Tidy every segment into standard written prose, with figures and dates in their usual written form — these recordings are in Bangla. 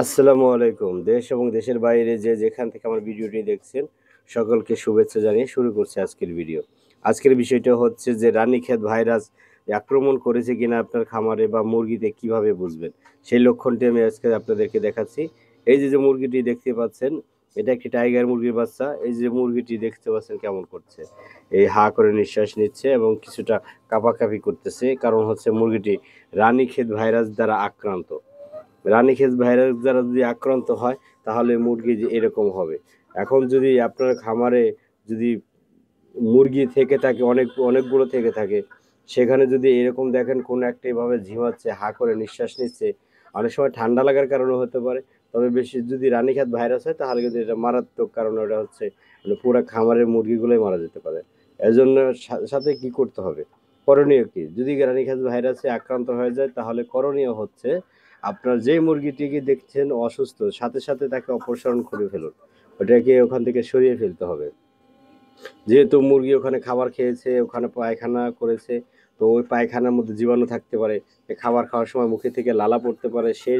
আসসালামু আলাইকুম। দেশ এবং দেশের বাইরে যে যেখান থেকে আমার ভিডিওটি দেখছেন, সকলকে শুভেচ্ছা জানিয়ে শুরু করছি আজকের ভিডিও। আজকের বিষয়টা হচ্ছে যে রানীক্ষেত ভাইরাস আক্রমণ করেছে কিনা আপনার খামারে বা মুরগিতে কিভাবে বুঝবেন? সেই লক্ষণটি আমি আজকে আপনাদেরকে দেখাচ্ছি। এই যে মুরগিটি দেখতে পাচ্ছেন, এটা একটি টাইগার মুরগির বাচ্চা। এই যে মুরগিটি দেখতে পাচ্ছেন কেমন করছে। এই হা করে নিঃশ্বাস নিচ্ছে এবং কিছুটা কাঁপাকাঁপি করতেছে। কারণ হচ্ছে মুরগিটি রানীক্ষেত ভাইরাস দ্বারা আক্রান্ত। রানীক্ষেত ভাইরাস দ্বারা যদি আক্রান্ত হয় তাহলে মুরগি যে এরকম হবে। এখন যদি আপনার খামারে যদি মুরগি থেকে থাকে অনেকগুলো থেকে থাকে, সেখানে যদি এরকম দেখেন কোনো একটা এভাবে ঝিমাচ্ছে, হা করে নিঃশ্বাস নিচ্ছে, অনেক সময় ঠান্ডা লাগার কারণেও হতে পারে। তবে বেশি যদি রানীক্ষেত ভাইরাস হয় তাহলে কিন্তু এটা মারাত্মক, কারণ ওটা হচ্ছে মানে পুরা খামারের মুরগিগুলোই মারা যেতে পারে। এজন্য সাথে কি করতে হবে? করণীয় কি? যদি রানীক্ষেত ভাইরাসে আক্রান্ত হয়ে যায় তাহলে করণীয় হচ্ছে আপনার যে মুরগিটিকে দেখছেন অসুস্থ, সাথে সাথে তাকে অপসারণ করে ফেলুন। ওটাকে ওখান থেকে সরিয়ে ফেলতে হবে। যেহেতু মুরগি ওখানে খাবার খেয়েছে, ওখানে পায়খানা করেছে, তো ওই পায়খানার মধ্যে জীবাণু থাকতে পারে। খাবার খাওয়ার সময় মুখে থেকে লালা পড়তে পারে। সেই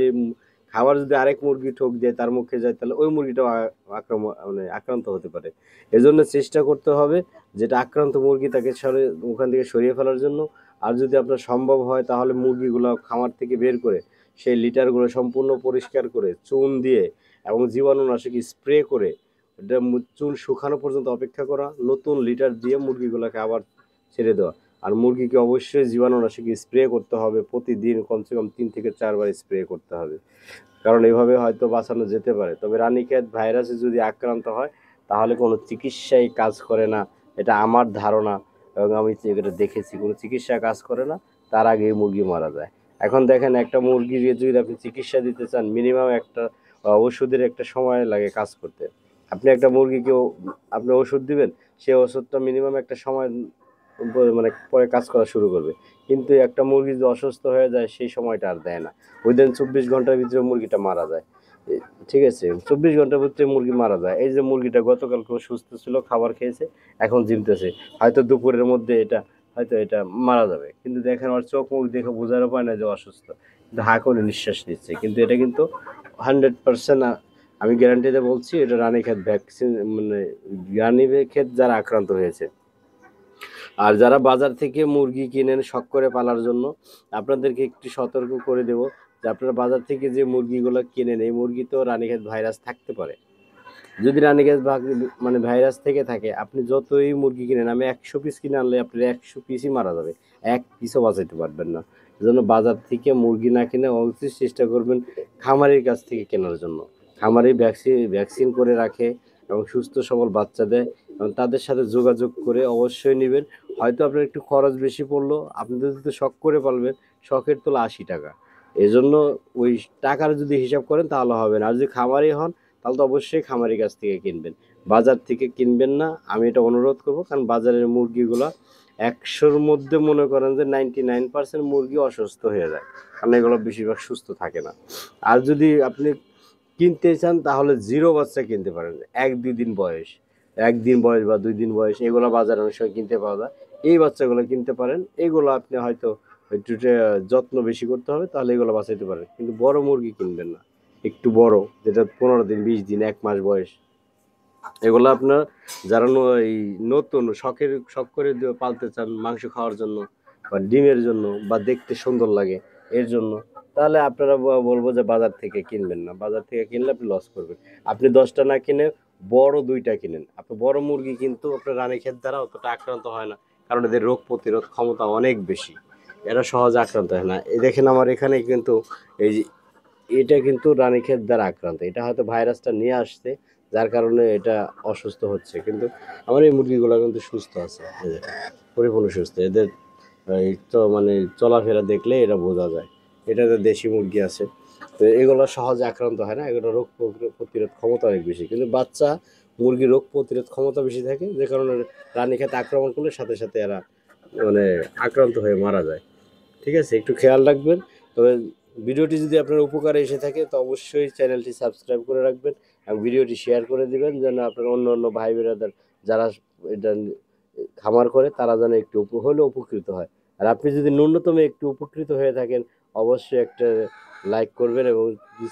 খাবার যদি আরেক মুরগি ঠোক দিয়ে তার মুখে যায় তাহলে ওই মুরগিটাও মানে আক্রান্ত হতে পারে। এজন্য চেষ্টা করতে হবে যেটা আক্রান্ত মুরগি তাকে ওখান থেকে সরিয়ে ফেলার জন্য। আর যদি আপনার সম্ভব হয় তাহলে মুরগিগুলো খামার থেকে বের করে সেই লিটারগুলো সম্পূর্ণ পরিষ্কার করে চুন দিয়ে এবং জীবাণুনাশক স্প্রে করে এটা চুন শুকানো পর্যন্ত অপেক্ষা করা, নতুন লিটার দিয়ে মুরগিগুলোকে আবার ছেড়ে দেওয়া। আর মুরগিকে অবশ্যই জীবাণুনাশক স্প্রে করতে হবে, প্রতিদিন কমসে কম 3 থেকে 4 বার স্প্রে করতে হবে, কারণ এভাবে হয়তো বাঁচানো যেতে পারে। তবে রানীক্ষেত ভাইরাসে যদি আক্রান্ত হয় তাহলে কোনো চিকিৎসাই কাজ করে না, এটা আমার ধারণা। এবং আমি এটা দেখেছি, কোনো চিকিৎসা কাজ করে না, তার আগেই মুরগি মারা যায়। এখন দেখেন একটা মুরগির যদি আপনি চিকিৎসা দিতে চান, মিনিমাম একটা ওষুধের একটা সময় লাগে কাজ করতে। আপনি একটা মুরগিকেও আপনি ওষুধ দিবেন, সেই ওষুধটা মিনিমাম একটা সময় মানে পরে কাজ করা শুরু করবে। কিন্তু একটা মুরগি যদি অসুস্থ হয়ে যায় সেই সময়টা আর দেয় না। উইদিন 24 ঘন্টার ভিতরে মুরগিটা মারা যায়। ঠিক আছে, 24 ঘন্টার ভিতরে মুরগি মারা যায়। এই যে মুরগিটা গতকালকেও সুস্থ ছিল, খাবার খেয়েছে, এখন জিমতেছে, হয়তো দুপুরের মধ্যে এটা মারা যাবে। কিন্তু দেখেন ওর চোখ মুখ দেখে বোঝার উপায় না যে অসুস্থ, কিন্তু হা করে নিঃশ্বাস নিচ্ছে। কিন্তু এটা কিন্তু 100% আমি গ্যারান্টিতে বলছি এটা রানীক্ষেত ভ্যাকসিন, মানে রানীক্ষেত যারা আক্রান্ত হয়েছে। আর যারা বাজার থেকে মুরগি কিনেন শখ করে পালার জন্য, আপনাদেরকে একটু সতর্ক করে দেব যে আপনারা বাজার থেকে যে মুরগিগুলো কিনেন এই মুরগিতেও রানীক্ষেত ভাইরাস থাকতে পারে। যদি রানীক্ষেত মানে ভাইরাস থেকে থাকে, আপনি যতই মুরগি কিনেন, আমি 100 পিস কিনে আনলে আপনার 100 পিসই মারা যাবে, এক পিসও বাঁচাইতে পারবেন না। এজন্য বাজার থেকে মুরগি না কিনে অবশ্যই চেষ্টা করবেন খামারির কাছ থেকে কেনার জন্য। খামারি ভ্যাকসিন করে রাখে এবং সুস্থ সবল বাচ্চা দেয়, এবং তাদের সাথে যোগাযোগ করে অবশ্যই নেবেন। হয়তো আপনার একটু খরচ বেশি পড়লো, আপনি যদি শখ করে পালবেন, শখের তোলা 80 টাকা। এজন্য ওই টাকার যদি হিসাব করেন তাহলে হবে না। আর যদি খামারি হন তাহলে তো অবশ্যই খামারির কাছ থেকে কিনবেন, বাজার থেকে কিনবেন না, আমি এটা অনুরোধ করব। কারণ বাজারের মুরগিগুলো 100-র মধ্যে মনে করেন যে 99% মুরগি অসুস্থ হয়ে যায়, কারণ এগুলো বেশিরভাগ সুস্থ থাকে না। আর যদি আপনি কিনতে চান তাহলে জিরো বাচ্চা কিনতে পারেন, 1-2 দিন বয়স, 1 দিন বয়স বা 2 দিন বয়স, এগুলো বাজারে অনেক সময় কিনতে পাওয়া যায়। এই বাচ্চাগুলো কিনতে পারেন, এগুলো আপনি হয়তো একটু যত্ন বেশি করতে হবে, তাহলে এগুলো বাঁচাইতে পারেন। কিন্তু বড় মুরগি কিনবেন না, একটু বড়, যেটা 15 দিন, 20 দিন, 1 মাস বয়স, এগুলো আপনার যারা এই নতুন শখ করে পালতে চান মাংস খাওয়ার জন্য বা ডিমের জন্য বা দেখতে সুন্দর লাগে এর জন্য, তাহলে আপনারা বলবো যে বাজার থেকে কিনবেন না। বাজার থেকে কিনলে আপনি লস করবেন। আপনি 10টা না কিনে বড় 2টা কিনেন। আপনি বড় মুরগি কিন্তু আপনার রানীক্ষেত দ্বারা অতটা আক্রান্ত হয় না, কারণ এদের রোগ প্রতিরোধ ক্ষমতা অনেক বেশি, এরা সহজে আক্রান্ত হয় না। এই দেখেন আমার এখানে কিন্তু এই যে এটা কিন্তু রানীক্ষেত দ্বারা আক্রান্ত, এটা হয়তো ভাইরাসটা নিয়ে আসছে, যার কারণে এটা অসুস্থ হচ্ছে। কিন্তু আমার এই মুরগিগুলো কিন্তু সুস্থ আছে, এই যে পরিপূর্ণ সুস্থ। এদের এই তো মানে চলাফেরা দেখলে এটা বোঝা যায়। এটাতে দেশি মুরগি আছে, তো এগুলো সহজে আক্রান্ত হয় না, এগুলো রোগ প্রতিরোধ ক্ষমতা অনেক বেশি। কিন্তু বাচ্চা মুরগি রোগ প্রতিরোধ ক্ষমতা বেশি থাকে, যে কারণে রানীক্ষেত আক্রমণ করলে সাথে সাথে এরা মানে আক্রান্ত হয়ে মারা যায়। ঠিক আছে, একটু খেয়াল রাখবেন। তবে ভিডিওটি যদি আপনার উপকারে এসে থাকে তো অবশ্যই চ্যানেলটি সাবস্ক্রাইব করে রাখবেন এবং ভিডিওটি শেয়ার করে দিবেন, যেন আপনার অন্য অন্য ভাই বেরাদার যারা এটা খামার করে তারা যেন একটু হলেও উপকৃত হয়। আর আপনি যদি ন্যূনতম একটু উপকৃত হয়ে থাকেন, অবশ্যই একটা লাইক করবেন এবং যদি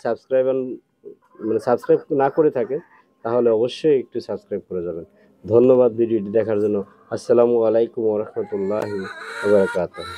সাবস্ক্রাইব না করে থাকেন তাহলে অবশ্যই একটু সাবস্ক্রাইব করে যাবেন। ধন্যবাদ ভিডিওটি দেখার জন্য। আসসালামু আলাইকুম ওয়া রাহমাতুল্লাহি ওয়া বারাকাতুহু।